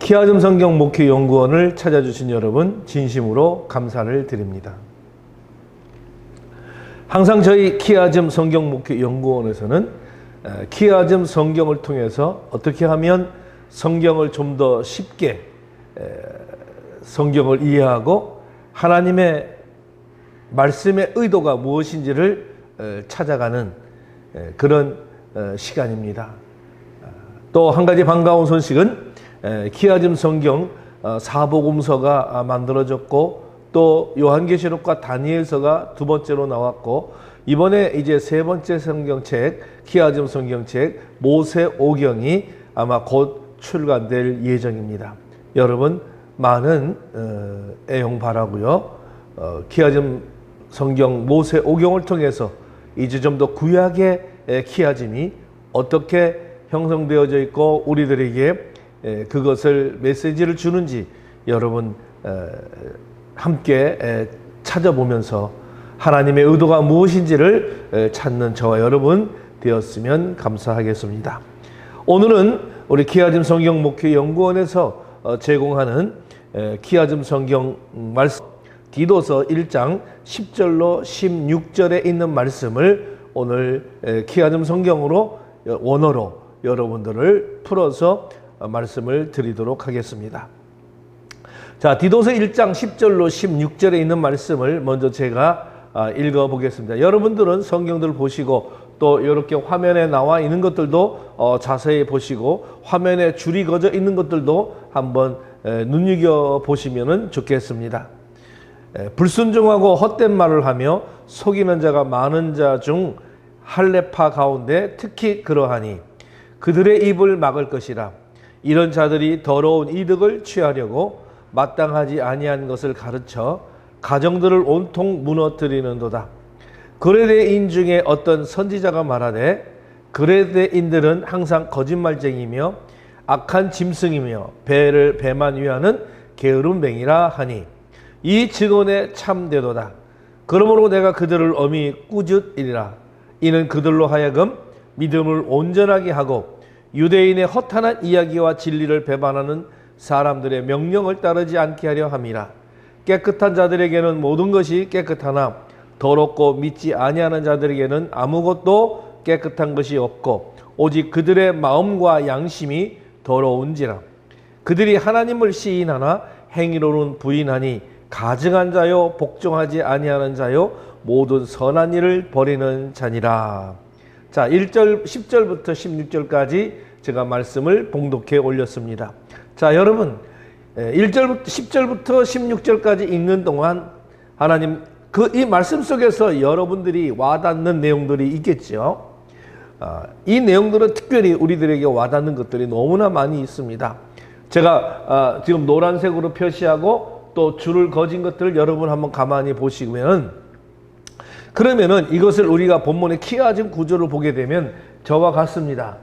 키아즘 성경 목회 연구원을 찾아주신 여러분 진심으로 감사를 드립니다. 항상 저희 키아즘 성경 목회 연구원에서는 키아즘 성경을 통해서 어떻게 하면 성경을 좀 더 쉽게 성경을 이해하고 하나님의 말씀의 의도가 무엇인지를 찾아가는 그런 시간입니다. 또 한 가지 반가운 소식은 키아즘 성경 사복음서가 만들어졌고 또 요한계시록과 다니엘서가 두 번째로 나왔고 이번에 이제 세 번째 성경책 키아즘 성경책 모세오경이 아마 곧 출간될 예정입니다. 여러분 많은 애용 바라고요. 키아즘 성경 모세오경을 통해서 이제 좀 더 구약의 키아즘이 어떻게 형성되어져 있고 우리들에게 그것을 메시지를 주는지 여러분 함께 찾아보면서 하나님의 의도가 무엇인지를 찾는 저와 여러분 되었으면 감사하겠습니다. 오늘은 우리 키아즘 성경 목회 연구원에서 제공하는 키아즘 성경 말씀 디도서 1장 10절로 16절에 있는 말씀을 오늘 키아즘 성경으로 원어로 여러분들을 풀어서 말씀을 드리도록 하겠습니다. 자, 디도서 1장 10절로 16절에 있는 말씀을 먼저 제가 읽어 보겠습니다. 여러분들은 성경들을 보시고 또 이렇게 화면에 나와 있는 것들도 자세히 보시고 화면에 줄이 그어져 있는 것들도 한번 눈여겨 보시면 좋겠습니다. 불순종하고 헛된 말을 하며 속이는 자가 많은 자 중 할례파 가운데 특히 그러하니 그들의 입을 막을 것이라. 이런 자들이 더러운 이득을 취하려고 마땅하지 아니한 것을 가르쳐 가정들을 온통 무너뜨리는도다. 그레데인 중에 어떤 선지자가 말하되 그레데인들은 항상 거짓말쟁이며 악한 짐승이며 배만 위하는 게으름뱅이라 하니 이 증언에 참되도다. 그러므로 내가 그들을 엄히 꾸짖으리라. 이는 그들로 하여금 믿음을 온전하게 하고 유대인의 허탄한 이야기와 진리를 배반하는 사람들의 명령을 따르지 않게 하려 함이라. 깨끗한 자들에게는 모든 것이 깨끗하나 더럽고 믿지 아니하는 자들에게는 아무것도 깨끗한 것이 없고 오직 그들의 마음과 양심이 더러운지라. 그들이 하나님을 시인하나 행위로는 부인하니 가증한 자요 복종하지 아니하는 자요 모든 선한 일을 버리는 자니라. 자, 1절 10절부터 16절까지 제가 말씀을 봉독해 올렸습니다. 자, 여러분 1절부터 10절부터 16절까지 읽는 동안 하나님 이 말씀 속에서 여러분들이 와닿는 내용들이 있겠죠. 이 내용들은 특별히 우리들에게 와닿는 것들이 너무나 많이 있습니다. 제가 지금 노란색으로 표시하고 또 줄을 거진 것들을 여러분 한번 가만히 보시면 그러면은 이것을 우리가 본문의 키아즘 구조를 보게 되면 저와 같습니다.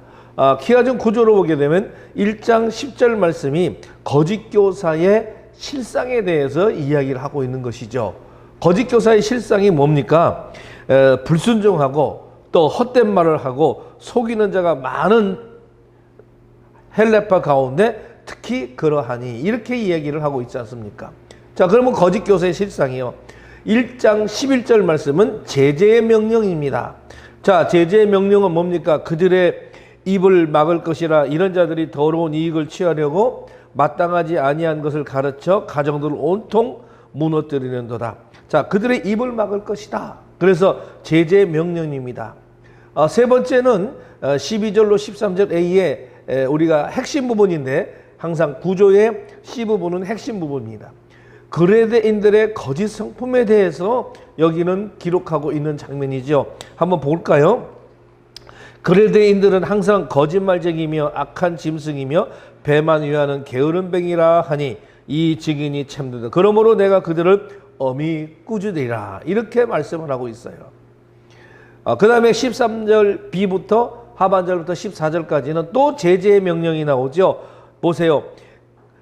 키아즘 구조를 보게 되면 1장 10절 말씀이 거짓 교사의 실상에 대해서 이야기를 하고 있는 것이죠. 거짓 교사의 실상이 뭡니까? 불순종하고 또 헛된 말을 하고 속이는 자가 많은 헬레파 가운데 특히 그러하니 이렇게 이야기를 하고 있지 않습니까? 자, 그러면 거짓 교사의 실상이요. 1장 11절 말씀은 제재의 명령입니다. 자, 제재의 명령은 뭡니까? 그들의 입을 막을 것이라. 이런 자들이 더러운 이익을 취하려고 마땅하지 아니한 것을 가르쳐 가정들을 온통 무너뜨리는도다. 자, 그들의 입을 막을 것이다. 그래서 제재의 명령입니다. 세 번째는 12절로 13절 A의 우리가 핵심 부분인데 항상 구조의 C 부분은 핵심 부분입니다. 그레데인들의 거짓 성품에 대해서 여기는 기록하고 있는 장면이죠. 한번 볼까요? 그레데인들은 항상 거짓말쟁이며 악한 짐승이며 배만 위하는 게으름뱅이라 하니 이 증인이 참되다. 그러므로 내가 그들을 엄히 꾸짖으리라. 이렇게 말씀을 하고 있어요. 그 다음에 13절 B부터 하반절부터 14절까지는 또 제재의 명령이 나오죠. 보세요.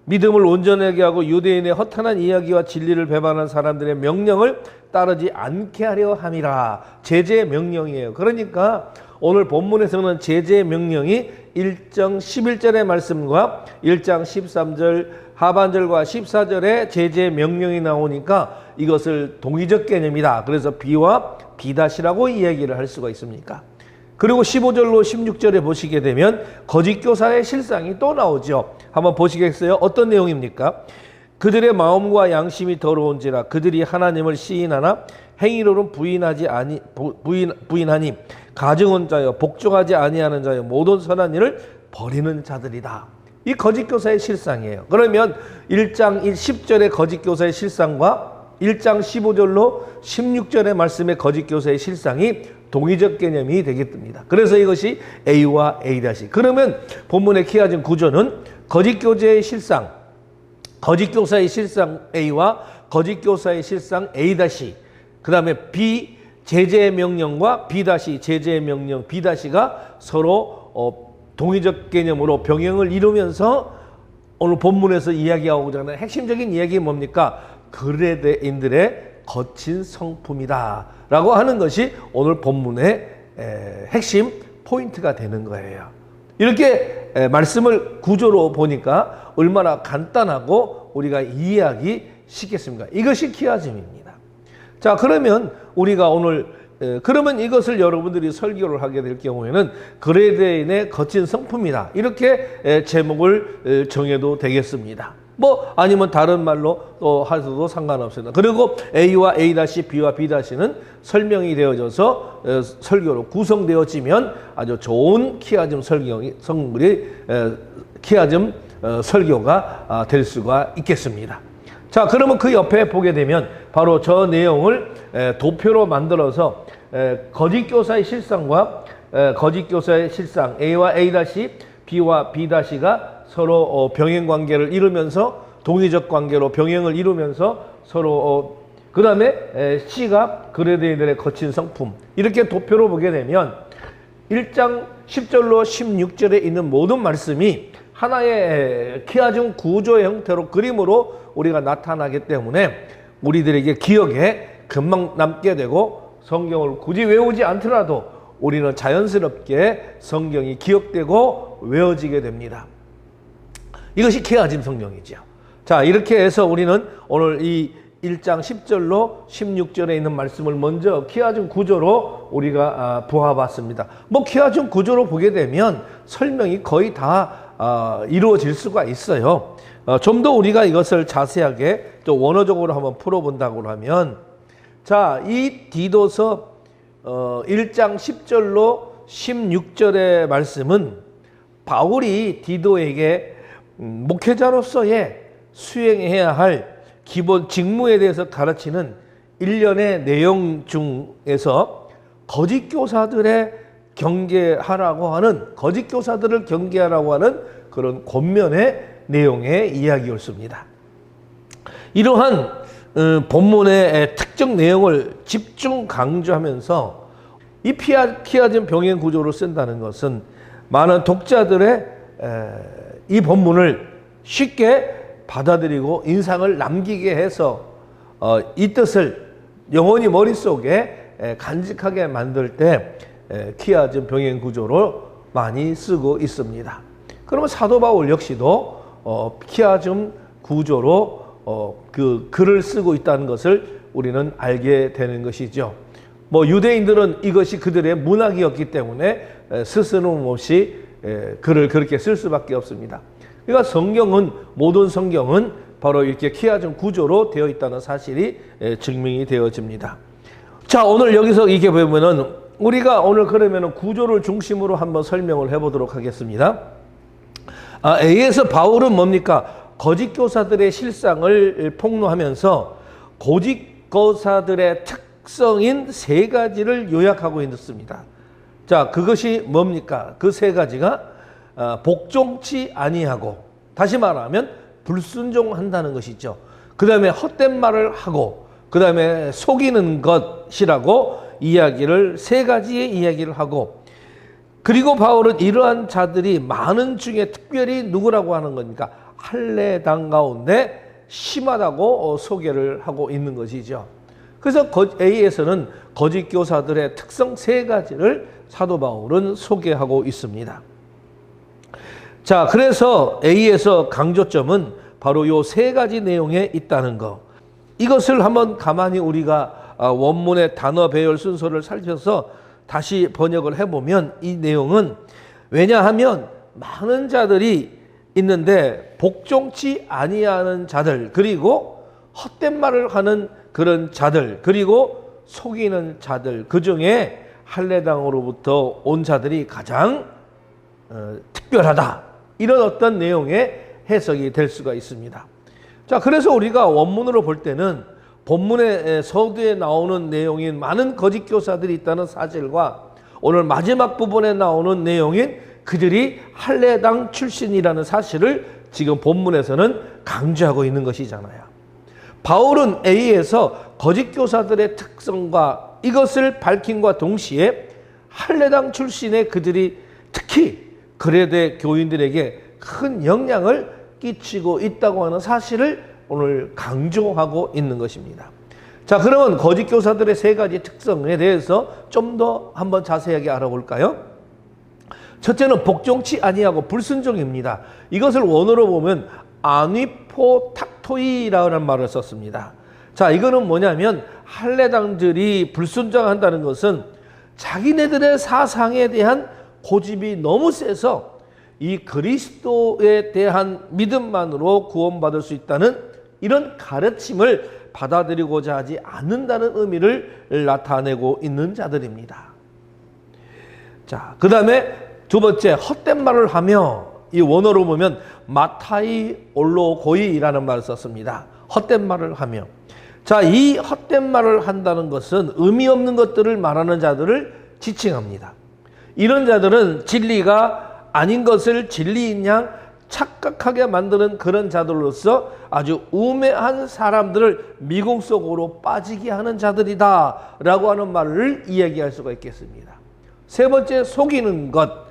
믿음을 온전하게 하고 유대인의 허탄한 이야기와 진리를 배반한 사람들의 명령을 따르지 않게 하려 함이라. 제재의 명령이에요. 그러니까 오늘 본문에서는 제재 명령이 1장 11절의 말씀과 1장 13절 하반절과 14절에 제재 명령이 나오니까 이것을 동의적 개념이다. 그래서 비와 비다시라고 이야기를 할 수가 있습니까? 그리고 15절로 16절에 보시게 되면 거짓 교사의 실상이 또 나오죠. 한번 보시겠어요? 어떤 내용입니까? 그들의 마음과 양심이 더러운지라 그들이 하나님을 시인하나 행위로는 부인하니 가증한 자여 복종하지 아니하는 자여 모든 선한 일을 버리는 자들이다. 이 거짓 교사의 실상이에요. 그러면 1장 10절의 거짓 교사의 실상과 1장 15절로 16절의 말씀의 거짓 교사의 실상이 동의적 개념이 되겠습니다. 그래서 이것이 A와 A'. 그러면 본문의 키워진 구조는 거짓 교사의 실상, 거짓 교사의 실상 A와 거짓 교사의 실상 A', 그 다음에 B 제재 명령과 B' 제재 명령 B'가 서로 동의적 개념으로 병행을 이루면서 오늘 본문에서 이야기하고자 하는 핵심적인 이야기는 뭡니까? 그레데인들의 거친 성품이다 라고 하는 것이 오늘 본문의 핵심 포인트가 되는 거예요. 이렇게 말씀을 구조로 보니까 얼마나 간단하고 우리가 이해하기 쉽겠습니까? 이것이 키아즘입니다. 자, 그러면 우리가 오늘 그러면 이것을 여러분들이 설교를 하게 될 경우에는 그레데인의 거친 성품이다 이렇게 제목을 정해도 되겠습니다. 뭐 아니면 다른 말로 또 하셔도 상관없습니다. 그리고 A와 A', B와 B'는 설명이 되어져서 설교로 구성되어지면 아주 좋은 키아즘 키아즘 설교가 될 수가 있겠습니다. 자, 그러면 그 옆에 보게 되면 바로 저 내용을 도표로 만들어서 거짓 교사의 실상과 거짓 교사의 실상 A와 A', B와 B'가 서로 병행 관계를 이루면서 동의적 관계로 병행을 이루면서 서로 그 다음에 C가 그레데인들의 거친 성품 이렇게 도표로 보게 되면 1장 10절로 16절에 있는 모든 말씀이 하나의 키아즘 구조의 형태로 그림으로 우리가 나타나기 때문에 우리들에게 기억에 금방 남게 되고 성경을 굳이 외우지 않더라도 우리는 자연스럽게 성경이 기억되고 외워지게 됩니다. 이것이 키아즘 성경이죠. 자, 이렇게 해서 우리는 오늘 이 1장 10절로 16절에 있는 말씀을 먼저 키아즘 구조로 우리가 보아봤습니다. 뭐 키아즘 구조로 보게 되면 설명이 거의 다 이루어질 수가 있어요. 좀 더 우리가 이것을 자세하게 또 원어적으로 한번 풀어본다고 하면 자, 이 디도서 1장 10절로 16절의 말씀은 바울이 디도에게 목회자로서의 수행해야 할 기본 직무에 대해서 가르치는 일련의 내용 중에서 거짓 교사들을 경계하라고 하는 그런 권면의 내용의 이야기였습니다. 이러한 본문의 특정 내용을 집중 강조하면서 이 키아즘 병행 구조를 쓴다는 것은 많은 독자들의 이 본문을 쉽게 받아들이고 인상을 남기게 해서 이 뜻을 영원히 머릿속에 간직하게 만들 때 키아즘 병행 구조로 많이 쓰고 있습니다. 그러면 사도 바울 역시도 키아즘 구조로 그 글을 쓰고 있다는 것을 우리는 알게 되는 것이죠. 뭐 유대인들은 이것이 그들의 문학이었기 때문에 스스럼 없이 글을 그렇게 쓸 수밖에 없습니다. 그러니까 모든 성경은 바로 이렇게 키아즘 구조로 되어 있다는 사실이 증명이 되어집니다. 자, 오늘 여기서 이게 보면은 우리가 오늘 그러면은 구조를 중심으로 한번 설명을 해보도록 하겠습니다. A에서 바울은 뭡니까? 거짓 교사들의 실상을 폭로하면서 거짓 교사들의 특성인 세 가지를 요약하고 있습니다. 자, 그것이 뭡니까? 그 세 가지가 복종치 아니하고, 다시 말하면 불순종한다는 것이죠. 그 다음에 헛된 말을 하고, 그 다음에 속이는 것이라고 세 가지의 이야기를 하고, 그리고 바울은 이러한 자들이 많은 중에 특별히 누구라고 하는 거니까 할례당 가운데 심하다고 소개를 하고 있는 것이죠. 그래서 A에서는 거짓 교사들의 특성 세 가지를 사도 바울은 소개하고 있습니다. 자, 그래서 A에서 강조점은 바로 요 세 가지 내용에 있다는 거. 이것을 한번 가만히 우리가 원문의 단어 배열 순서를 살펴서 다시 번역을 해보면 이 내용은, 왜냐하면 많은 자들이 있는데 복종치 아니하는 자들, 그리고 헛된 말을 하는 그런 자들, 그리고 속이는 자들, 그 중에 할례당으로부터 온 자들이 가장 특별하다, 이런 어떤 내용의 해석이 될 수가 있습니다. 자, 그래서 우리가 원문으로 볼 때는 본문의 서두에 나오는 내용인 많은 거짓 교사들이 있다는 사실과 오늘 마지막 부분에 나오는 내용인 그들이 할례당 출신이라는 사실을 지금 본문에서는 강조하고 있는 것이잖아요. 바울은 A에서 거짓 교사들의 특성과 이것을 밝힘과 동시에 할례당 출신의 그들이 특히 그레데 교인들에게 큰 영향을 끼치고 있다고 하는 사실을 오늘 강조하고 있는 것입니다. 자, 그러면 거짓 교사들의 세 가지 특성에 대해서 좀 더 한번 자세하게 알아볼까요? 첫째는 복종치 아니하고 불순종입니다. 이것을 원어로 보면 아니포탁토이라는 말을 썼습니다. 자, 이거는 뭐냐면 할례당들이 불순종한다는 것은 자기네들의 사상에 대한 고집이 너무 세서 이 그리스도에 대한 믿음만으로 구원받을 수 있다는 이런 가르침을 받아들이고자 하지 않는다는 의미를 나타내고 있는 자들입니다. 자, 그 다음에 두 번째, 헛된 말을 하며, 이 원어로 보면 마타이 올로고이라는 말을 썼습니다. 헛된 말을 하며. 자, 이 헛된 말을 한다는 것은 의미 없는 것들을 말하는 자들을 지칭합니다. 이런 자들은 진리가 아닌 것을 진리인 양 착각하게 만드는 그런 자들로서 아주 우매한 사람들을 미궁 속으로 빠지게 하는 자들이다 라고 하는 말을 이야기할 수가 있겠습니다. 세 번째, 속이는 것,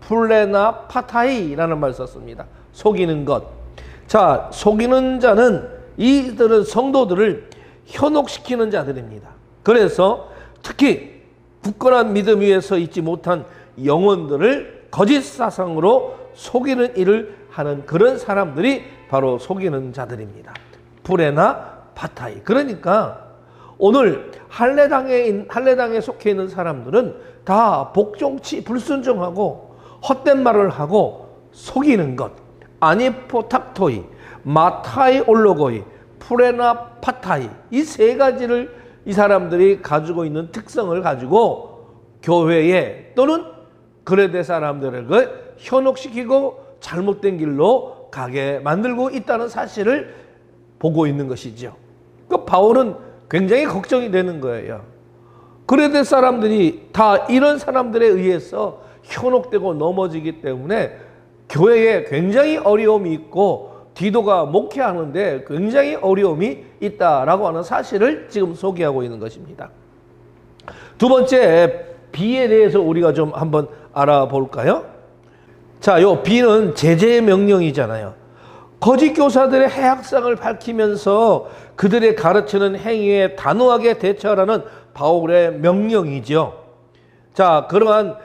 플레나 파타이라는 말을 썼습니다. 속이는 것. 자, 속이는 자는 이들은 성도들을 현혹시키는 자들입니다. 그래서 특히 굳건한 믿음 위에 서 있지 못한 영혼들을 거짓 사상으로 속이는 일을 하는 그런 사람들이 바로 속이는 자들입니다. 플레나 파타이. 그러니까 오늘 할례당에 속해 있는 사람들은 다 복종치 불순종하고 헛된 말을 하고 속이는 것, 아니포탁토이, 마타이 올로고이, 플레나 파타이, 이 세 가지를 이 사람들이 가지고 있는 특성을 가지고 교회에 또는 그레데 사람들을 현혹시키고 잘못된 길로 가게 만들고 있다는 사실을 보고 있는 것이죠. 그 바울은 굉장히 걱정이 되는 거예요. 그레데 사람들이 다 이런 사람들에 의해서 현혹되고 넘어지기 때문에 교회에 굉장히 어려움이 있고 디도가 목회하는데 굉장히 어려움이 있다라고 하는 사실을 지금 소개하고 있는 것입니다. 두 번째, B에 대해서 우리가 좀 한번 알아볼까요? 자, 요 B는 제재의 명령이잖아요. 거짓 교사들의 해악상을 밝히면서 그들의 가르치는 행위에 단호하게 대처하라는 바울의 명령이죠. 자, 그러한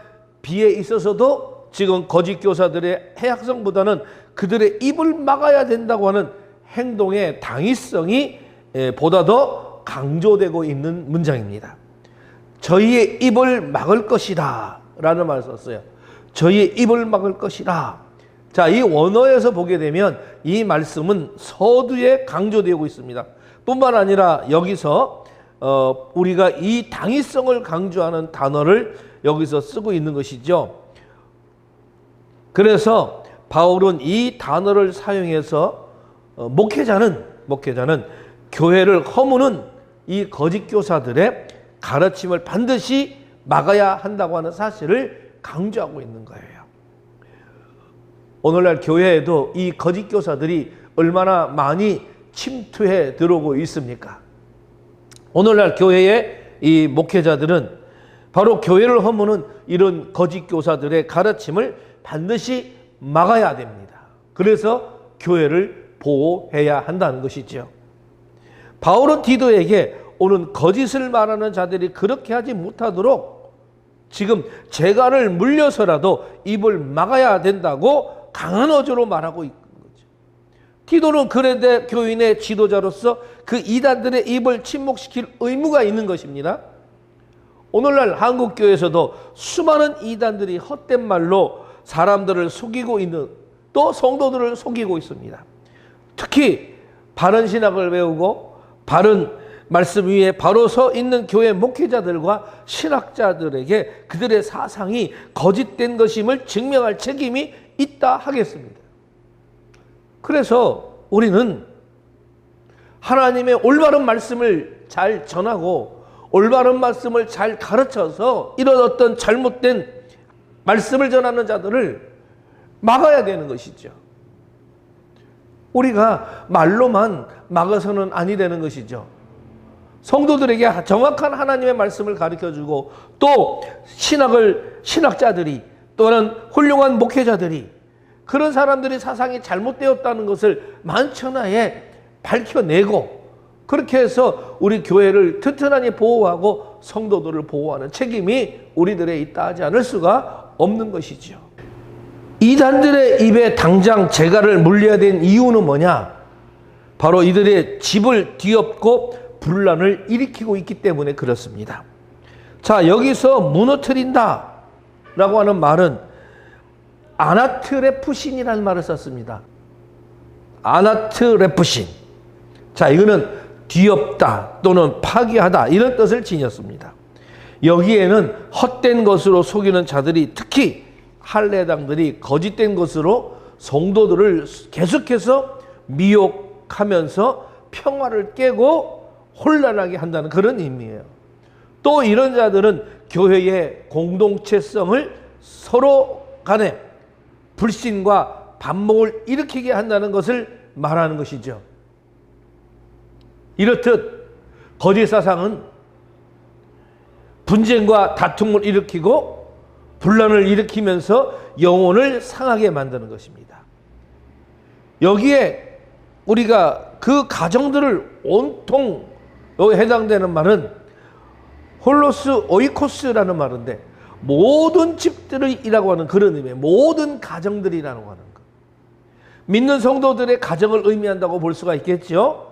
B에 있어서도 지금 거짓 교사들의 해악성보다는 그들의 입을 막아야 된다고 하는 행동의 당위성이 보다 더 강조되고 있는 문장입니다. 저희의 입을 막을 것이다 라는 말을 썼어요. 저희의 입을 막을 것이다. 자, 이 원어에서 보게 되면 이 말씀은 서두에 강조되고 있습니다. 뿐만 아니라 여기서 우리가 이 당위성을 강조하는 단어를 여기서 쓰고 있는 것이죠. 그래서 바울은 이 단어를 사용해서 목회자는 교회를 허무는 이 거짓 교사들의 가르침을 반드시 막아야 한다고 하는 사실을 강조하고 있는 거예요. 오늘날 교회에도 이 거짓 교사들이 얼마나 많이 침투해 들어오고 있습니까? 오늘날 교회의 이 목회자들은 바로 교회를 허무는 이런 거짓 교사들의 가르침을 반드시 막아야 됩니다. 그래서 교회를 보호해야 한다는 것이죠. 바울은 디도에게 오는 거짓을 말하는 자들이 그렇게 하지 못하도록 지금 재갈을 물려서라도 입을 막아야 된다고 강한 어조로 말하고 있는 거죠. 디도는 그레데 교인의 지도자로서 그 이단들의 입을 침묵시킬 의무가 있는 것입니다. 오늘날 한국교회에서도 수많은 이단들이 헛된 말로 사람들을 속이고 있는, 또 성도들을 속이고 있습니다. 특히 바른 신학을 배우고 바른 말씀 위에 바로 서 있는 교회 목회자들과 신학자들에게 그들의 사상이 거짓된 것임을 증명할 책임이 있다 하겠습니다. 그래서 우리는 하나님의 올바른 말씀을 잘 전하고 올바른 말씀을 잘 가르쳐서 이런 어떤 잘못된 말씀을 전하는 자들을 막아야 되는 것이죠. 우리가 말로만 막아서는 아니 되는 것이죠. 성도들에게 정확한 하나님의 말씀을 가르쳐주고 또 신학자들이 또는 훌륭한 목회자들이 그런 사람들이 사상이 잘못되었다는 것을 만천하에 밝혀내고 그렇게 해서 우리 교회를 튼튼하게 보호하고 성도들을 보호하는 책임이 우리들에 있다 하지 않을 수가 없는 것이죠. 이단들의 입에 당장 재갈을 물려야 된 이유는 뭐냐? 바로 이들의 집을 뒤엎고 분란을 일으키고 있기 때문에 그렇습니다. 자, 여기서 무너뜨린다 라고 하는 말은 아나트레푸신이라는 말을 썼습니다. 아나트레푸신. 자, 이거는 뒤엎다 또는 파괴하다 이런 뜻을 지녔습니다. 여기에는 헛된 것으로 속이는 자들이 특히 할례당들이 거짓된 것으로 성도들을 계속해서 미혹하면서 평화를 깨고 혼란하게 한다는 그런 의미예요. 또 이런 자들은 교회의 공동체성을 서로 간에 불신과 반목을 일으키게 한다는 것을 말하는 것이죠. 이렇듯 거짓 사상은 분쟁과 다툼을 일으키고 분란을 일으키면서 영혼을 상하게 만드는 것입니다. 여기에 우리가 그 가정들을 온통 여기 해당되는 말은 홀로스 오이코스라는 말인데 모든 집들이라고 하는 그런 의미예요. 모든 가정들이라고 하는 것. 믿는 성도들의 가정을 의미한다고 볼 수가 있겠죠.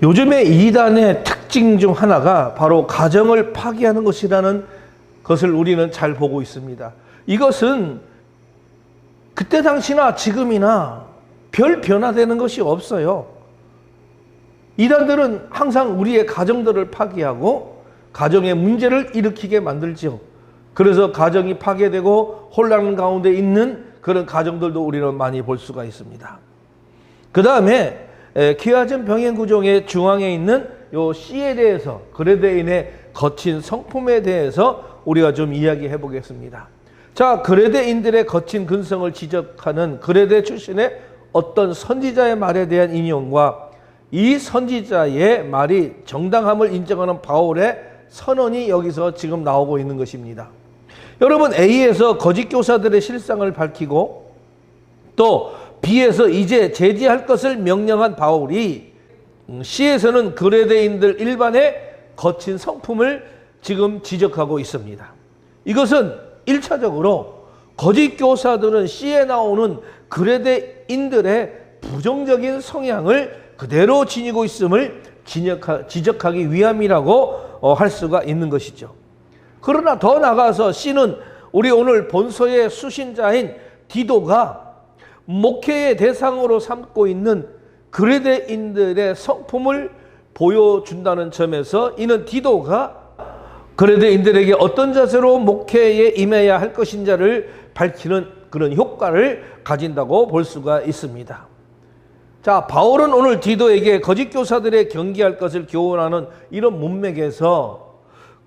요즘에 이단의 특징 중 하나가 바로 가정을 파괴하는 것이라는 것을 우리는 잘 보고 있습니다. 이것은 그때 당시나 지금이나 별 변화되는 것이 없어요. 이단들은 항상 우리의 가정들을 파괴하고 가정의 문제를 일으키게 만들죠. 그래서 가정이 파괴되고 혼란 가운데 있는 그런 가정들도 우리는 많이 볼 수가 있습니다. 그 다음에 키아즘 병행구종의 중앙에 있는 요 C에 대해서 그레데인의 거친 성품에 대해서 우리가 좀 이야기해 보겠습니다. 자, 그레데인들의 거친 근성을 지적하는 그레데 출신의 어떤 선지자의 말에 대한 인용과 이 선지자의 말이 정당함을 인정하는 바울의 선언이 여기서 지금 나오고 있는 것입니다. 여러분, A에서 거짓 교사들의 실상을 밝히고 또 B에서 이제 제지할 것을 명령한 바울이 C에서는 그레데인들 일반의 거친 성품을 지금 지적하고 있습니다. 이것은 1차적으로 거짓 교사들은 C에 나오는 그레데인들의 부정적인 성향을 그대로 지니고 있음을 지적하기 위함이라고 할 수가 있는 것이죠. 그러나 더 나아가서 C는 우리 오늘 본서의 수신자인 디도가 목회의 대상으로 삼고 있는 그레데인들의 성품을 보여준다는 점에서 이는 디도가 그레데인들에게 어떤 자세로 목회에 임해야 할 것인지를 밝히는 그런 효과를 가진다고 볼 수가 있습니다. 자, 바울은 오늘 디도에게 거짓 교사들의 경계할 것을 교훈하는 이런 문맥에서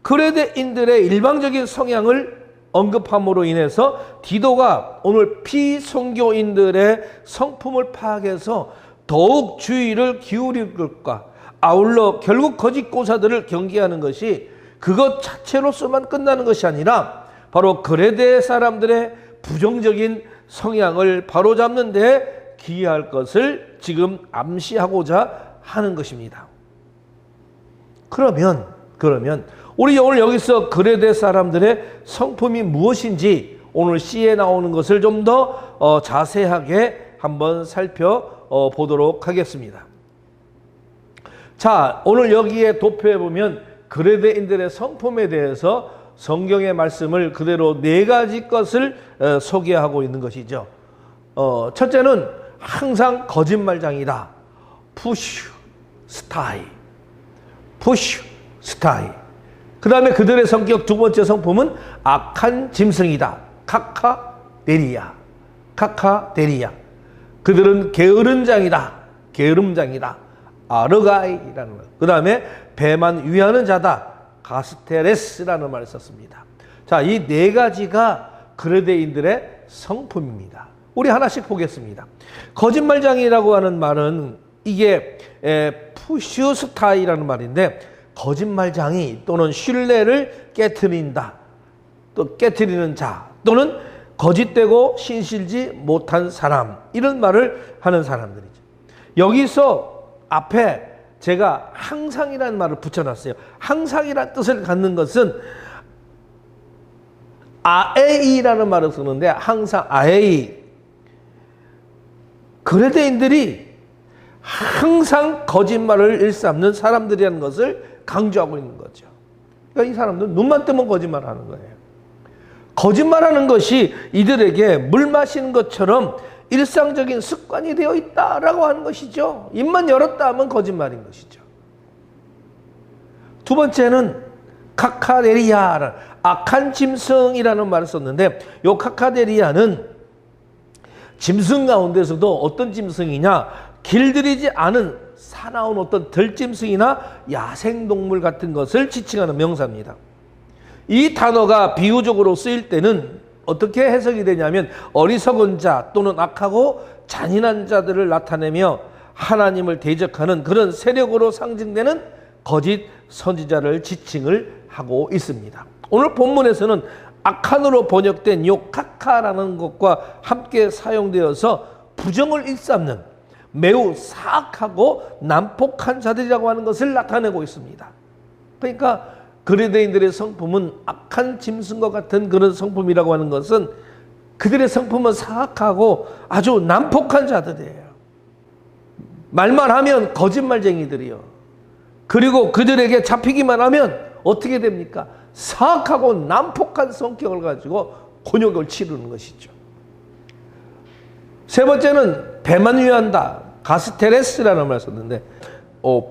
그레데인들의 일방적인 성향을 언급함으로 인해서 디도가 오늘 피선교인들의 성품을 파악해서 더욱 주의를 기울일 것과 아울러 결국 거짓 교사들을 경계하는 것이 그것 자체로서만 끝나는 것이 아니라 바로 그레데 사람들의 부정적인 성향을 바로잡는 데 기여할 것을 지금 암시하고자 하는 것입니다. 그러면 우리 오늘 여기서 그레데 사람들의 성품이 무엇인지 오늘 C에 나오는 것을 좀 더 자세하게 한번 살펴보도록 하겠습니다. 자, 오늘 여기에 도표에 보면 그레데인들의 성품에 대해서 성경의 말씀을 그대로 4가지 것을 소개하고 있는 것이죠. 첫째는 항상 거짓말장이다. 푸슈 스타이. 푸슈 스타이. 그 다음에 그들의 성격 두 번째 성품은 악한 짐승이다. 카카데리아. 카카데리아. 그들은 게으름장이다. 게으름장이다. 아르가이라는 것. 그 다음에 배만 위하는 자다. 가스테레스라는 말을 썼습니다. 자, 이 4가지가 그레데인들의 성품입니다. 우리 하나씩 보겠습니다. 거짓말장이라고 하는 말은 이게 푸슈스타이라는 말인데, 거짓말장이 또는 신뢰를 깨트린다. 또 깨트리는 자 또는 거짓되고 신실지 못한 사람, 이런 말을 하는 사람들이죠. 여기서 앞에 제가 항상이라는 말을 붙여놨어요. 항상이라는 뜻을 갖는 것은 아에이라는 말을 쓰는데, 항상 아에이. 그레데인들이 항상 거짓말을 일삼는 사람들이라는 것을 강조하고 있는 거죠. 그러니까 이 사람들은 눈만 뜨면 거짓말하는 거예요. 거짓말하는 것이 이들에게 물 마시는 것처럼 일상적인 습관이 되어 있다라고 하는 것이죠. 입만 열었다 하면 거짓말인 것이죠. 두 번째는 카카데리아, 악한 짐승이라는 말을 썼는데, 이 카카데리아는 짐승 가운데서도 어떤 짐승이냐, 길들이지 않은 사나운 어떤 들짐승이나 야생동물 같은 것을 지칭하는 명사입니다. 이 단어가 비유적으로 쓰일 때는 어떻게 해석이 되냐면, 어리석은 자 또는 악하고 잔인한 자들을 나타내며 하나님을 대적하는 그런 세력으로 상징되는 거짓 선지자를 지칭을 하고 있습니다. 오늘 본문에서는 악한으로 번역된 요 카카라는 것과 함께 사용되어서 부정을 일삼는 매우 사악하고 난폭한 자들이라고 하는 것을 나타내고 있습니다. 그러니까 그레데인들의 성품은 악한 짐승과 같은 그런 성품이라고 하는 것은, 그들의 성품은 사악하고 아주 난폭한 자들이에요. 말만 하면 거짓말쟁이들이요. 그리고 그들에게 잡히기만 하면 어떻게 됩니까? 사악하고 난폭한 성격을 가지고 곤욕을 치르는 것이죠. 세 번째는 배만 위한다. 가스테레스라는 말을 썼는데,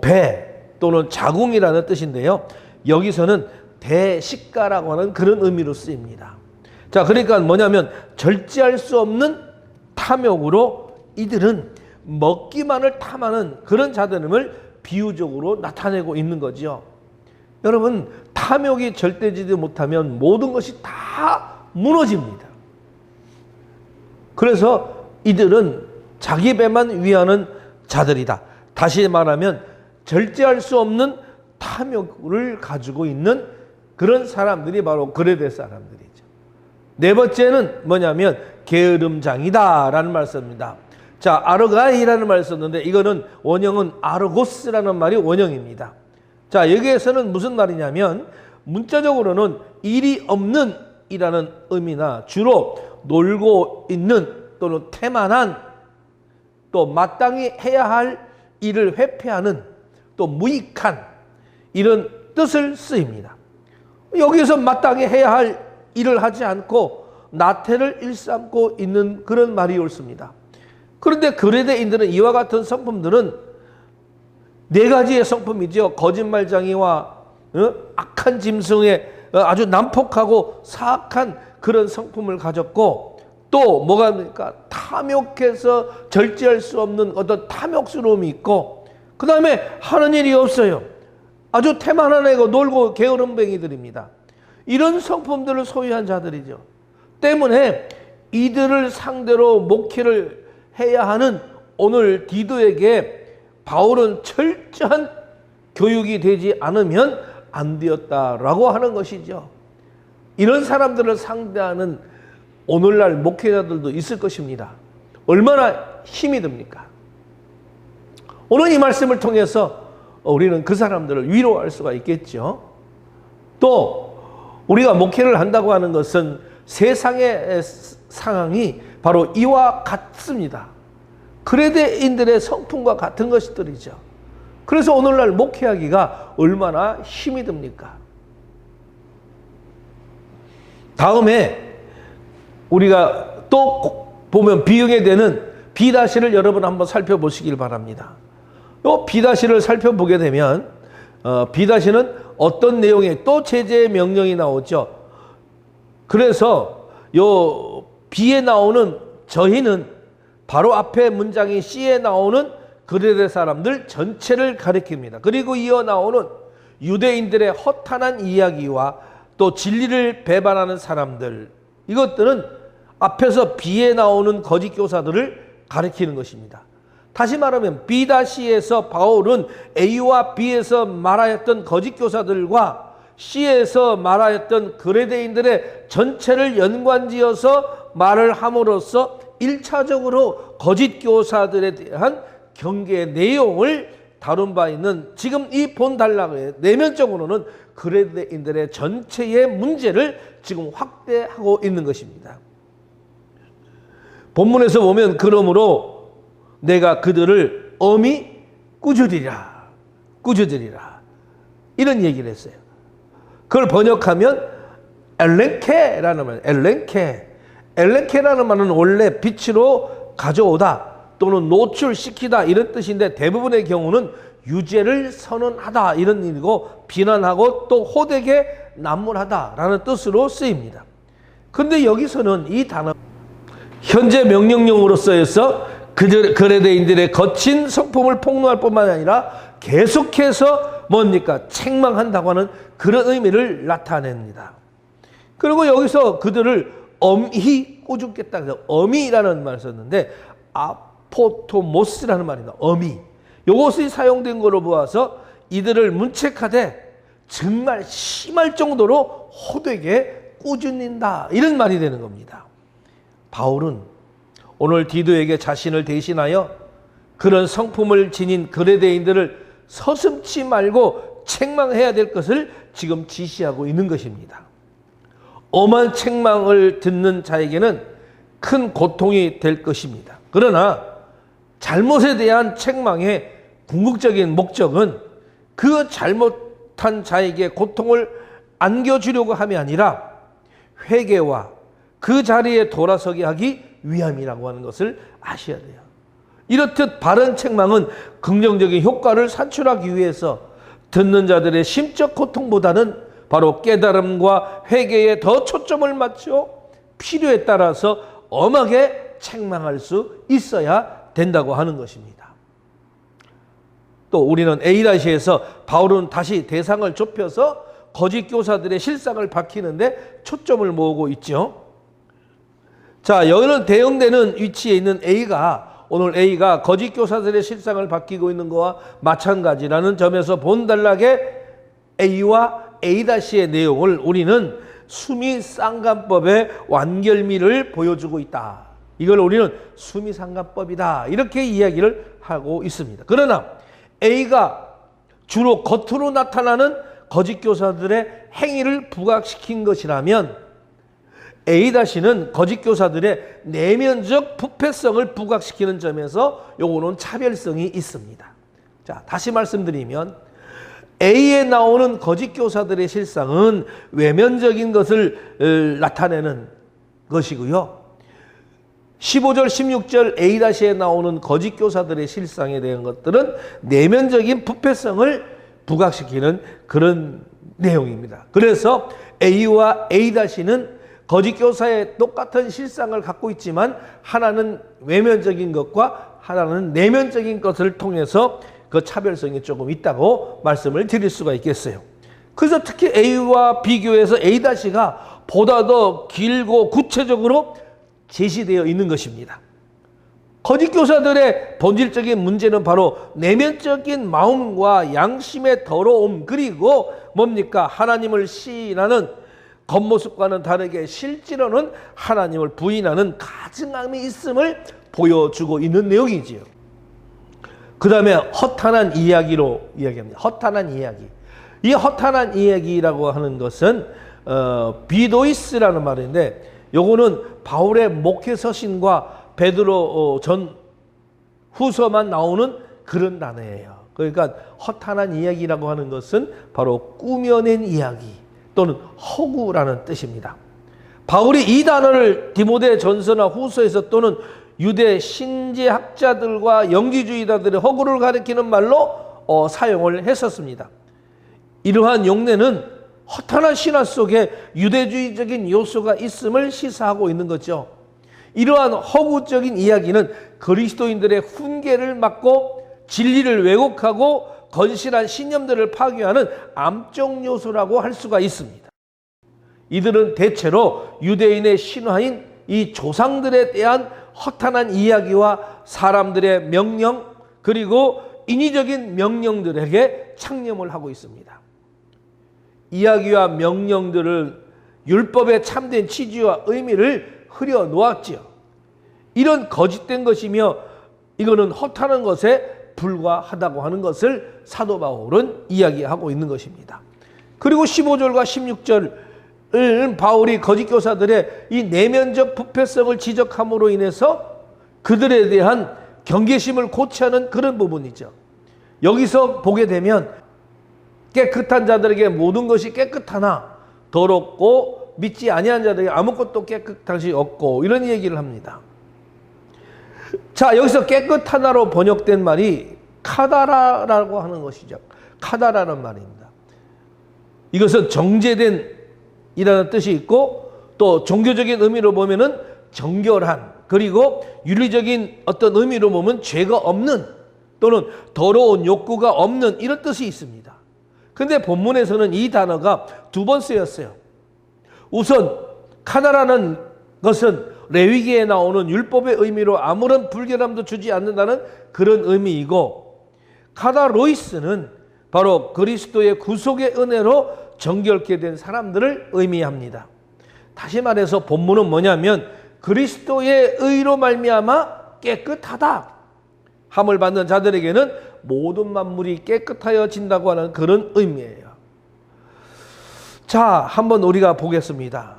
배 또는 자궁이라는 뜻인데요. 여기서는 대식가라고 하는 그런 의미로 쓰입니다. 자, 그러니까 뭐냐면 절제할 수 없는 탐욕으로 이들은 먹기만을 탐하는 그런 자들임을 비유적으로 나타내고 있는 거죠. 여러분, 탐욕이 절대지지 못하면 모든 것이 다 무너집니다. 그래서 이들은 자기 배만 위하는 자들이다. 다시 말하면 절제할 수 없는 탐욕을 가지고 있는 그런 사람들이 바로 그레데 사람들이죠. 네 번째는 뭐냐면 게으름장이다 라는 말을 씁니다. 자, 아르가이라는 말을 썼는데, 이거는 원형은 아르고스라는 말이 원형입니다. 자, 여기에서는 무슨 말이냐면, 문자적으로는 일이 없는 이라는 의미나 주로 놀고 있는 또는 태만한, 또 마땅히 해야 할 일을 회피하는, 또 무익한 이런 뜻을 쓰입니다. 여기서 마땅히 해야 할 일을 하지 않고 나태를 일삼고 있는 그런 말이 옳습니다. 그런데 그레데인들은 이와 같은 성품들은 4가지의 성품이죠. 거짓말장이와 악한 짐승의 아주 난폭하고 사악한 그런 성품을 가졌고, 또 뭐가 됩니까? 탐욕해서 절제할 수 없는 어떤 탐욕스러움이 있고, 그 다음에 하는 일이 없어요. 아주 태만한 애고 놀고 게으름뱅이들입니다. 이런 성품들을 소유한 자들이죠. 때문에 이들을 상대로 목회를 해야 하는 오늘 디도에게 바울은 철저한 교육이 되지 않으면 안 되었다라고 하는 것이죠. 이런 사람들을 상대하는 오늘날 목회자들도 있을 것입니다. 얼마나 힘이 듭니까? 오늘 이 말씀을 통해서 우리는 그 사람들을 위로할 수가 있겠죠. 또 우리가 목회를 한다고 하는 것은 세상의 상황이 바로 이와 같습니다. 그레데인들의 성품과 같은 것들이죠. 그래서 오늘날 목회하기가 얼마나 힘이 듭니까? 다음에 우리가 또 보면 비응에 되는 B'를 여러분 한번 살펴보시길 바랍니다. 이 B'를 살펴보게 되면 B'는 어떤 내용의 또 제재의 명령이 나오죠. 그래서 요 B에 나오는 저희는 바로 앞에 문장인 C에 나오는 그레데 사람들 전체를 가리킵니다. 그리고 이어 나오는 유대인들의 허탄한 이야기와 또 진리를 배반하는 사람들, 이것들은 앞에서 B에 나오는 거짓 교사들을 가리키는 것입니다. 다시 말하면 B-C에서 바울은 A와 B에서 말하였던 거짓 교사들과 C에서 말하였던 그레데인들의 전체를 연관지어서 말을 함으로써 1차적으로 거짓 교사들에 대한 경계의 내용을 다룬 바 있는 지금 이 본단락의 내면적으로는 그레데인들의 전체의 문제를 지금 확대하고 있는 것입니다. 본문에서 보면 그러므로 내가 그들을 엄히 꾸짖으리라 이런 얘기를 했어요. 그걸 번역하면 엘렌케라는 말, 엘렌케라는 말은 원래 빛으로 가져오다 또는 노출시키다 이런 뜻인데 대부분의 경우는 유죄를 선언하다 이런 일이고 비난하고 또 호되게 난무하다라는 뜻으로 쓰입니다. 그런데 여기서는 이 단어 현재 명령용으로 쓰여서 그레데인들의 거친 성품을 폭로할 뿐만 아니라 계속해서 뭡니까? 책망한다고 하는 그런 의미를 나타냅니다. 그리고 여기서 그들을 엄히 꾸짖겠다. 엄히라는 말을 썼는데 아포토모스라는 말입니다. 엄히. 이것이 사용된 거로 보아서 이들을 문책하되 정말 심할 정도로 호되게 꾸짖는다. 이런 말이 되는 겁니다. 바울은 오늘 디도에게 자신을 대신하여 그런 성품을 지닌 그레데인들을 서슴지 말고 책망해야 될 것을 지금 지시하고 있는 것입니다. 엄한 책망을 듣는 자에게는 큰 고통이 될 것입니다. 그러나 잘못에 대한 책망의 궁극적인 목적은 그 잘못한 자에게 고통을 안겨주려고 함이 아니라 회개와 그 자리에 돌아서게 하기 위함이라고 하는 것을 아셔야 돼요. 이렇듯 바른 책망은 긍정적인 효과를 산출하기 위해서 듣는 자들의 심적 고통보다는 바로 깨달음과 회개에 더 초점을 맞춰 필요에 따라서 엄하게 책망할 수 있어야 된다고 하는 것입니다. 또 우리는 A-에서 바울은 다시 대상을 좁혀서 거짓 교사들의 실상을 밝히는데 초점을 모으고 있죠. 자, 여기는 대응되는 위치에 있는 A가 오늘 A가 거짓 교사들의 실상을 밝히고 있는 것과 마찬가지라는 점에서 본단락의 A와 A-의 내용을 우리는 수미상관법의 완결미를 보여주고 있다. 이걸 우리는 수미상관법이다. 이렇게 이야기를 하고 있습니다. 그러나 A가 주로 겉으로 나타나는 거짓 교사들의 행위를 부각시킨 것이라면 A-는 거짓 교사들의 내면적 부패성을 부각시키는 점에서 요거는 차별성이 있습니다. 자, 다시 말씀드리면 A에 나오는 거짓 교사들의 실상은 외면적인 것을 나타내는 것이고요. 15절, 16절 A-에 나오는 거짓 교사들의 실상에 대한 것들은 내면적인 부패성을 부각시키는 그런 내용입니다. 그래서 A와 A-는 거짓 교사의 똑같은 실상을 갖고 있지만 하나는 외면적인 것과 하나는 내면적인 것을 통해서 그 차별성이 조금 있다고 말씀을 드릴 수가 있겠어요. 그래서 특히 A와 비교해서 A-가 보다 더 길고 구체적으로 제시되어 있는 것입니다. 거짓 교사들의 본질적인 문제는 바로 내면적인 마음과 양심의 더러움, 그리고 뭡니까? 하나님을 시인하는 겉모습과는 다르게 실제로는 하나님을 부인하는 가증함이 있음을 보여주고 있는 내용이지요. 그 다음에 허탄한 이야기로 이야기합니다. 허탄한 이야기. 이 허탄한 이야기라고 하는 것은 비도이스라는 말인데, 요거는 바울의 목회 서신과 베드로 전 후서만 나오는 그런 단어예요. 그러니까 허탄한 이야기라고 하는 것은 바로 꾸며낸 이야기 또는 허구라는 뜻입니다. 바울이 이 단어를 디모데 전서나 후서에서 또는 유대 신재학자들과 영지주의자들의 허구를 가리키는 말로 사용을 했었습니다. 이러한 용례는 허탄한 신화 속에 유대주의적인 요소가 있음을 시사하고 있는 거죠. 이러한 허구적인 이야기는 그리스도인들의 훈계를 막고 진리를 왜곡하고 건실한 신념들을 파괴하는 암적 요소라고 할 수가 있습니다. 이들은 대체로 유대인의 신화인 이 조상들에 대한 허탄한 이야기와 사람들의 명령 그리고 인위적인 명령들에게 창념을 하고 있습니다. 이야기와 명령들을 율법의 참된 취지와 의미를 흐려 놓았지요. 이런 거짓된 것이며 이거는 허탄한 것에 불과하다고 하는 것을 사도 바울은 이야기하고 있는 것입니다. 그리고 15절과 16절은 바울이 거짓 교사들의 이 내면적 부패성을 지적함으로 인해서 그들에 대한 경계심을 고취하는 그런 부분이죠. 여기서 보게 되면 깨끗한 자들에게 모든 것이 깨끗하나 더럽고 믿지 아니한 자들에게 아무것도 깨끗한 것이 없고 이런 얘기를 합니다. 자, 여기서 깨끗하다로 번역된 말이 카다라라고 하는 것이죠. 카다라는 말입니다. 이것은 정제된 이라는 뜻이 있고 또 종교적인 의미로 보면은 정결한 그리고 윤리적인 어떤 의미로 보면 죄가 없는 또는 더러운 욕구가 없는 이런 뜻이 있습니다. 근데 본문에서는 이 단어가 두 번 쓰였어요. 우선 카다라는 것은 레위기에 나오는 율법의 의미로 아무런 불결함도 주지 않는다는 그런 의미이고, 카다로이스는 바로 그리스도의 구속의 은혜로 정결케 된 사람들을 의미합니다. 다시 말해서 본문은 뭐냐면 그리스도의 의로 말미암아 깨끗하다 함을 받는 자들에게는 모든 만물이 깨끗하여진다고 하는 그런 의미예요. 자, 한번 우리가 보겠습니다.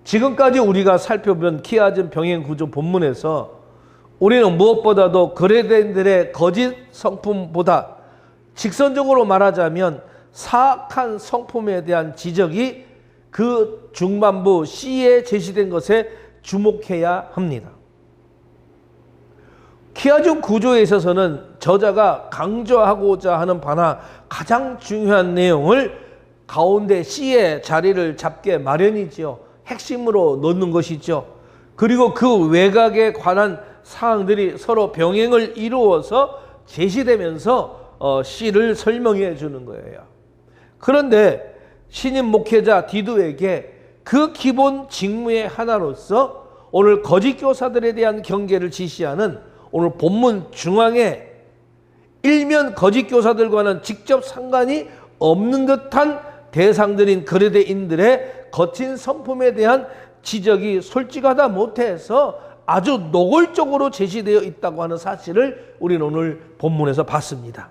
지금까지 우리가 살펴본 키아즘 병행 구조 본문에서 우리는 무엇보다도 그레덴들의 거짓 성품보다 직선적으로 말하자면 사악한 성품에 대한 지적이 그 중반부 C에 제시된 것에 주목해야 합니다. 키아즘 구조에 있어서는 저자가 강조하고자 하는 바나 가장 중요한 내용을 가운데 C의 자리를 잡게 마련이지요. 핵심으로 놓는 것이죠. 그리고 그 외곽에 관한 사항들이 서로 병행을 이루어서 제시되면서 C를 설명해 주는 거예요. 그런데 신임 목회자 디도에게 그 기본 직무의 하나로서 오늘 거짓 교사들에 대한 경계를 지시하는 오늘 본문 중앙에 일면 거짓 교사들과는 직접 상관이 없는 듯한 대상들인 그레데인들의 거친 성품에 대한 지적이 솔직하다 못해서 아주 노골적으로 제시되어 있다고 하는 사실을 우리는 오늘 본문에서 봤습니다.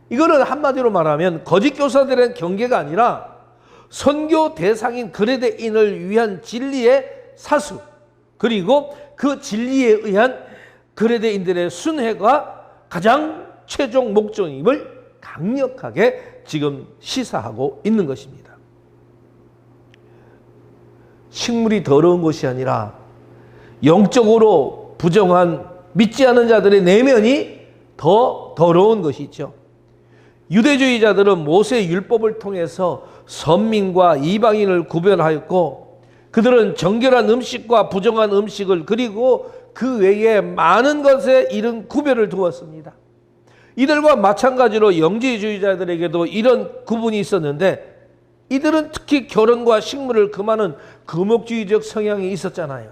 이거는 한마디로 말하면 거짓 교사들의 경계가 아니라 선교 대상인 그레데인을 위한 진리의 사수 그리고 그 진리에 의한 그레데인들의 순회가 가장 최종 목적임을 강력하게 지금 시사하고 있는 것입니다. 식물이 더러운 것이 아니라 영적으로 부정한 믿지 않은 자들의 내면이 더 더러운 것이죠. 유대주의자들은 모세 율법을 통해서 선민과 이방인을 구별하였고 그들은 정결한 음식과 부정한 음식을 그리고 그 외에 많은 것에 이른 구별을 두었습니다. 이들과 마찬가지로 영지주의자들에게도 이런 구분이 있었는데 이들은 특히 결혼과 식물을 금하는 금욕주의적 성향이 있었잖아요.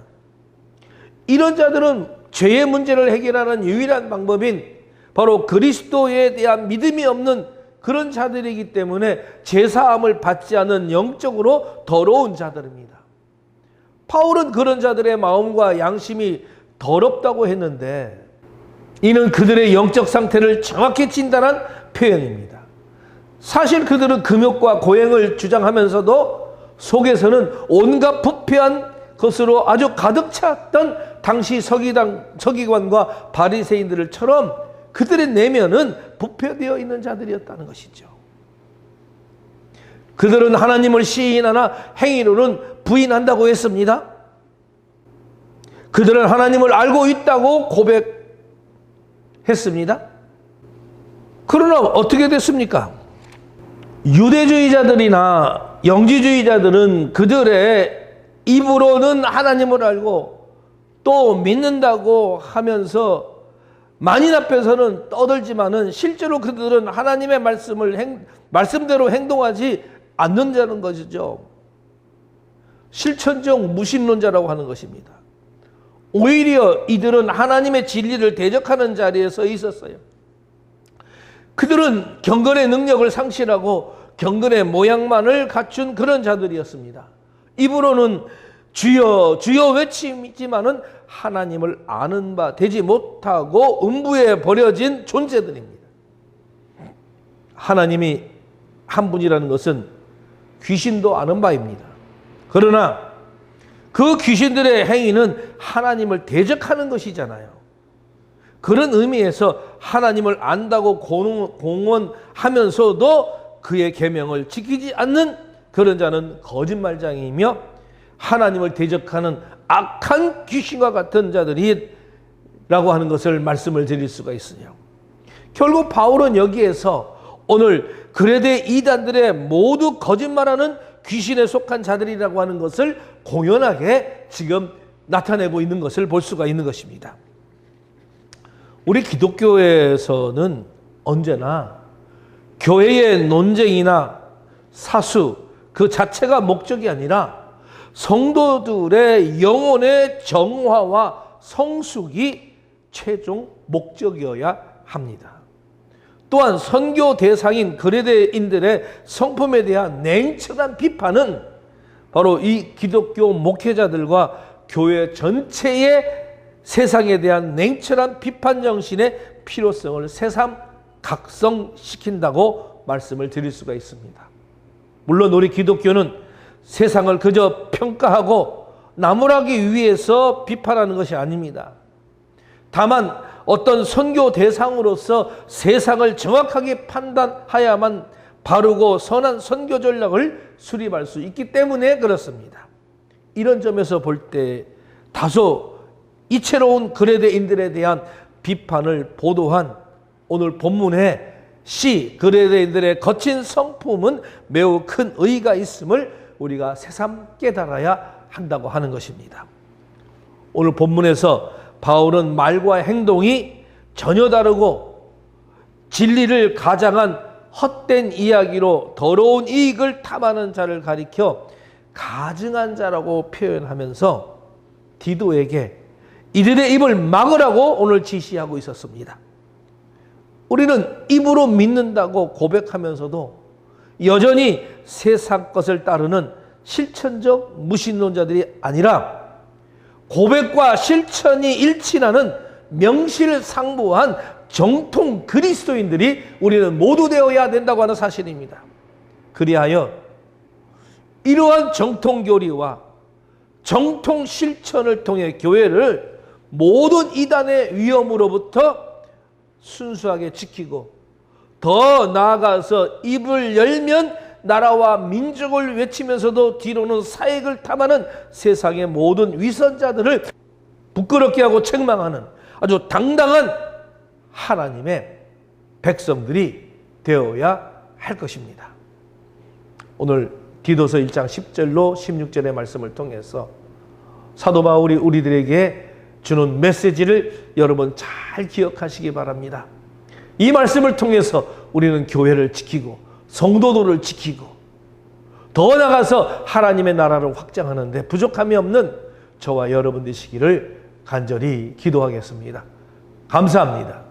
이런 자들은 죄의 문제를 해결하는 유일한 방법인 바로 그리스도에 대한 믿음이 없는 그런 자들이기 때문에 제사함을 받지 않는 영적으로 더러운 자들입니다. 바울은 그런 자들의 마음과 양심이 더럽다고 했는데 이는 그들의 영적 상태를 정확히 진단한 표현입니다. 사실 그들은 금욕과 고행을 주장하면서도 속에서는 온갖 부패한 것으로 아주 가득 찼던 당시 서기관과 바리새인들처럼 그들의 내면은 부패되어 있는 자들이었다는 것이죠. 그들은 하나님을 시인하나 행위로는 부인한다고 했습니다. 그들은 하나님을 알고 있다고 고백했습니다. 그러나 어떻게 됐습니까? 유대주의자들이나 영지주의자들은 그들의 입으로는 하나님을 알고 또 믿는다고 하면서 만인 앞에서는 떠들지만은 실제로 그들은 하나님의 말씀대로 행동하지 않는다는 것이죠. 실천적 무신론자라고 하는 것입니다. 오히려 이들은 하나님의 진리를 대적하는 자리에 서 있었어요. 그들은 경건의 능력을 상실하고 경건의 모양만을 갖춘 그런 자들이었습니다. 입으로는 주여 주여 외치지만은 하나님을 아는 바 되지 못하고 음부에 버려진 존재들입니다. 하나님이 한 분이라는 것은 귀신도 아는 바입니다. 그러나 그 귀신들의 행위는 하나님을 대적하는 것이잖아요. 그런 의미에서 하나님을 안다고 공언하면서도 그의 계명을 지키지 않는 그런 자는 거짓말장이며 하나님을 대적하는 악한 귀신과 같은 자들이라고 하는 것을 말씀을 드릴 수가 있으요. 결국 바울은 여기에서 오늘 그레데 이단들의 모두 거짓말하는 귀신에 속한 자들이라고 하는 것을 공연하게 지금 나타내고 있는 것을 볼 수가 있는 것입니다. 우리 기독교에서는 언제나 교회의 논쟁이나 사수 그 자체가 목적이 아니라 성도들의 영혼의 정화와 성숙이 최종 목적이어야 합니다. 또한 선교 대상인 그레데인들의 성품에 대한 냉철한 비판은 바로 이 기독교 목회자들과 교회 전체의 세상에 대한 냉철한 비판 정신의 필요성을 새삼 각성시킨다고 말씀을 드릴 수가 있습니다. 물론 우리 기독교는 세상을 그저 평가하고 나무라기 위해서 비판하는 것이 아닙니다. 다만 어떤 선교 대상으로서 세상을 정확하게 판단해야만 바르고 선한 선교 전략을 수립할 수 있기 때문에 그렇습니다. 이런 점에서 볼 때 다소 이채로운 그레데인들에 대한 비판을 보도한 오늘 본문의 시 그레데인들의 거친 성품은 매우 큰 의의가 있음을 우리가 새삼 깨달아야 한다고 하는 것입니다. 오늘 본문에서 바울은 말과 행동이 전혀 다르고 진리를 가장한 헛된 이야기로 더러운 이익을 탐하는 자를 가리켜 가증한 자라고 표현하면서 디도에게 이들의 입을 막으라고 오늘 지시하고 있었습니다. 우리는 입으로 믿는다고 고백하면서도 여전히 세상 것을 따르는 실천적 무신론자들이 아니라 고백과 실천이 일치하는 명실상부한 정통 그리스도인들이 우리는 모두 되어야 된다고 하는 사실입니다. 그리하여 이러한 정통 교리와 정통 실천을 통해 교회를 모든 이단의 위험으로부터 순수하게 지키고 더 나아가서 입을 열면 나라와 민족을 외치면서도 뒤로는 사익을 탐하는 세상의 모든 위선자들을 부끄럽게 하고 책망하는 아주 당당한 하나님의 백성들이 되어야 할 것입니다. 오늘 디도서 1장 10절로 16절의 말씀을 통해서 사도 바울이 우리들에게 주는 메시지를 여러분 잘 기억하시기 바랍니다. 이 말씀을 통해서 우리는 교회를 지키고 성도들을 지키고 더 나아가서 하나님의 나라를 확장하는데 부족함이 없는 저와 여러분 되시기를 간절히 기도하겠습니다. 감사합니다.